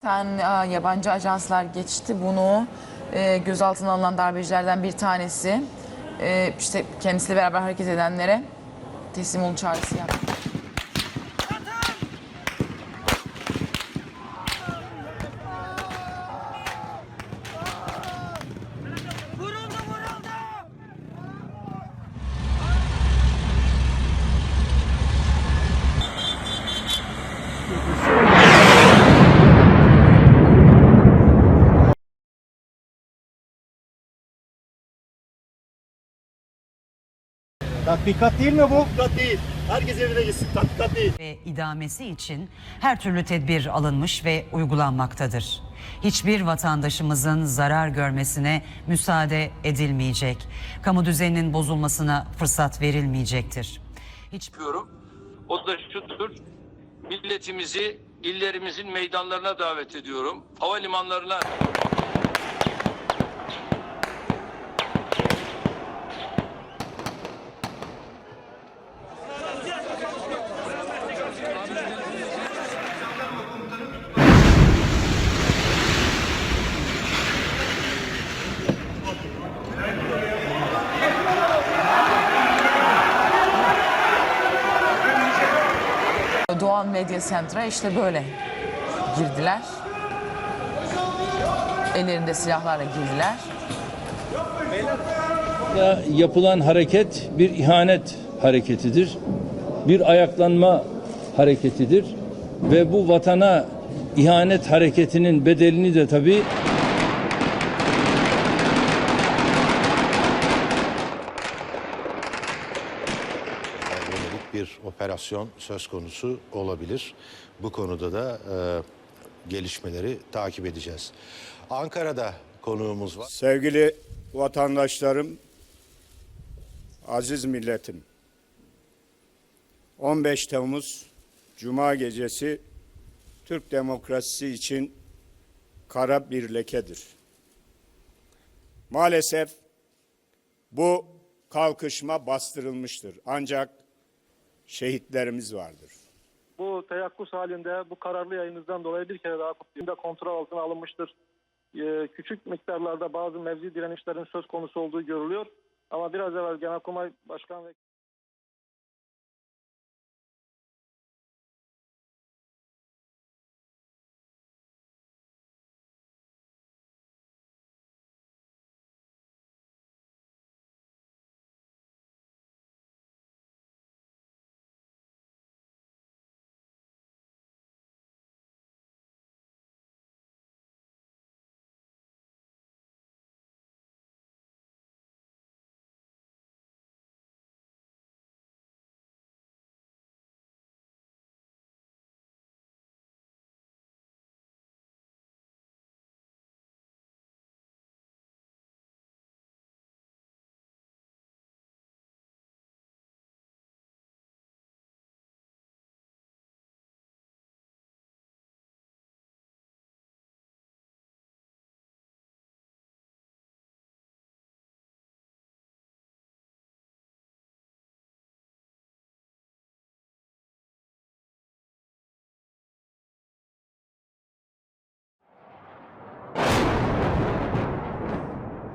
Yabancı ajanslar geçti bunu. Gözaltına alınan darbecilerden bir tanesi işte kendisiyle beraber hareket edenlere teslim olun çağrısı yaptı. Tatbikat değil mi bu? Tatbikat değil. Herkes evine gitsin. Tatbikat değil. Ve idamesi için her türlü tedbir alınmış ve uygulanmaktadır. Hiçbir vatandaşımızın zarar görmesine müsaade edilmeyecek. Kamu düzeninin bozulmasına fırsat verilmeyecektir. Yapıyorum. O da şudur. Milletimizi illerimizin meydanlarına davet ediyorum. Havalimanlarına. Doğan Medya Center'a işte böyle girdiler. Ellerinde silahlarla girdiler. Yapılan hareket bir ihanet hareketidir. Bir ayaklanma hareketidir. Ve bu vatana ihanet hareketinin bedelini de tabii bir operasyon söz konusu olabilir. Bu konuda da gelişmeleri takip edeceğiz. Ankara'da konuğumuz var. Sevgili vatandaşlarım, aziz milletim. 15 Temmuz Cuma gecesi Türk demokrasisi için kara bir lekedir. Maalesef bu kalkışma bastırılmıştır. Ancak şehitlerimiz vardır. Bu teyakkuz halinde bu kararlı yayınınızdan dolayı bir kere daha kutlayayım. Kontrol altına alınmıştır. Küçük miktarlarda bazı mevzi direnişlerin söz konusu olduğu görülüyor. Ama biraz evvel Genelkurmay Başkan ve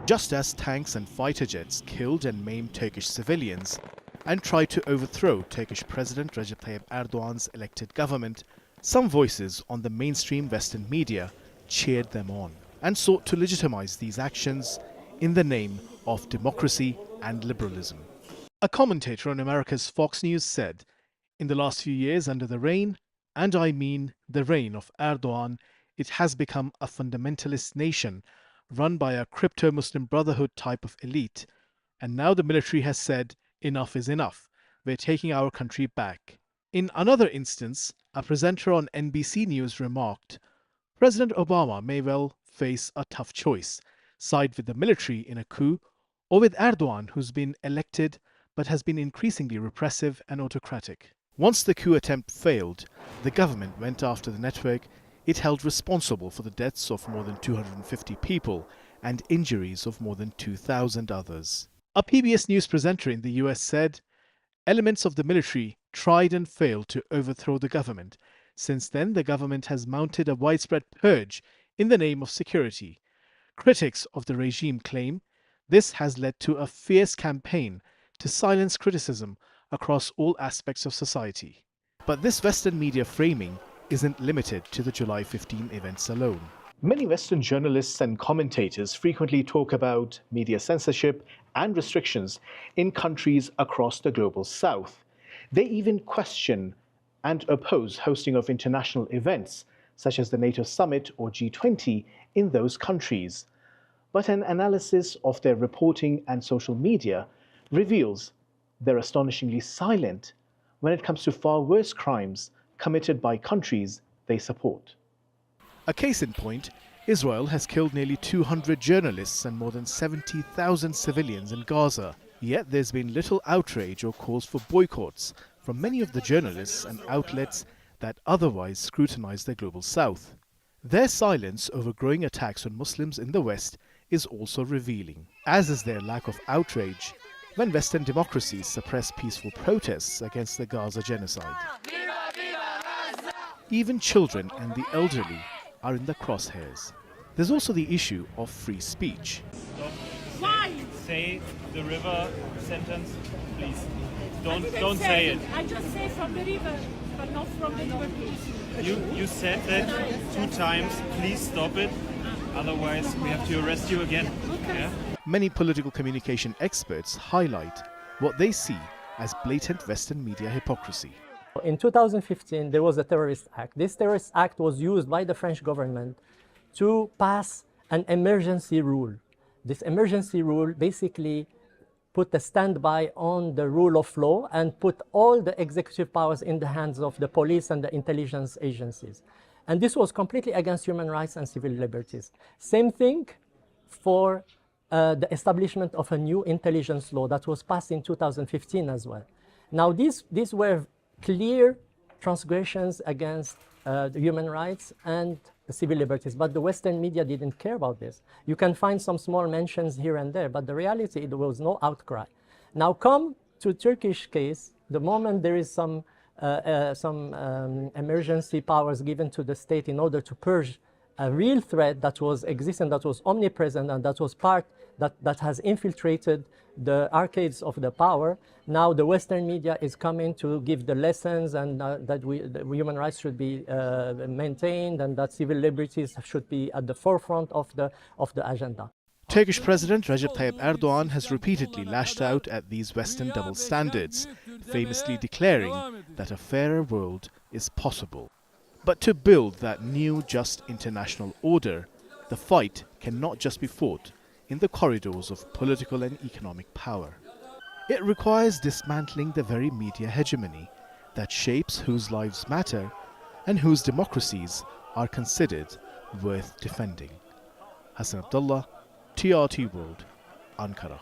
just as tanks and fighter jets killed and maimed Turkish civilians and tried to overthrow Turkish President Recep Tayyip Erdogan's elected government, some voices on the mainstream Western media cheered them on and sought to legitimize these actions in the name of democracy and liberalism. A commentator on America's Fox News said, "In the last few years under the reign, and I mean the reign of Erdogan, it has become a fundamentalist nation run by a crypto-Muslim Brotherhood type of elite, and now the military has said enough is enough. We're taking our country back." In another instance, a presenter on NBC News remarked, "President Obama may well face a tough choice, side with the military in a coup, or with Erdogan, who's been elected but has been increasingly repressive and autocratic." Once the coup attempt failed, the government went after the network it held responsible for the deaths of more than 250 people and injuries of more than 2,000 others. A PBS News presenter in the US said, "Elements of the military tried and failed to overthrow the government, Since then, the government has mounted a widespread purge in the name of security. Critics of the regime claim this has led to a fierce campaign to silence criticism across all aspects of society. But this Western media framing isn't limited to the July 15 events alone. Many Western journalists and commentators frequently talk about media censorship and restrictions in countries across the global south. They even question and oppose hosting of international events, such as the NATO summit or G20, in those countries. But an analysis of their reporting and social media reveals they're astonishingly silent when it comes to far worse crimes committed by countries they support. A case in point, Israel has killed nearly 200 journalists and more than 70,000 civilians in Gaza. Yet there's been little outrage or calls for boycotts from many of the journalists and outlets that otherwise scrutinize the global south. Their silence over growing attacks on Muslims in the West is also revealing, as is their lack of outrage when Western democracies suppress peaceful protests against the Gaza genocide. Even children and the elderly are in the crosshairs. There's also the issue of free speech. Why? Say the river sentence, please. I Don't say it. I just say from the river, but not from the river, please. You said that 2 times. Please stop it. Otherwise, we have to arrest you again. Okay. Yeah? Many political communication experts highlight what they see as blatant Western media hypocrisy. In 2015, there was a terrorist act. This terrorist act was used by the French government to pass an emergency rule. This emergency rule basically put a standby on the rule of law and put all the executive powers in the hands of the police and the intelligence agencies. And this was completely against human rights and civil liberties. Same thing for the establishment of a new intelligence law that was passed in 2015 as well. Now, these were clear transgressions against the human rights and the civil liberties, but the Western media didn't care about this. You can find some small mentions here and there, but the reality, there was no outcry. Now come to Turkish case, the moment there is some emergency powers given to the state in order to purge a real threat that was existing, that was omnipresent, and that was that has infiltrated the arcades of the power. Now the Western media is coming to give the lessons, and that human rights should be maintained, and that civil liberties should be at the forefront of the agenda. Turkish President Recep Tayyip Erdogan has repeatedly lashed out at these Western double standards, famously declaring that a fairer world is possible. But to build that new, just international order, the fight cannot just be fought in the corridors of political and economic power. It requires dismantling the very media hegemony that shapes whose lives matter and whose democracies are considered worth defending. Hassan Abdullah, TRT World, Ankara.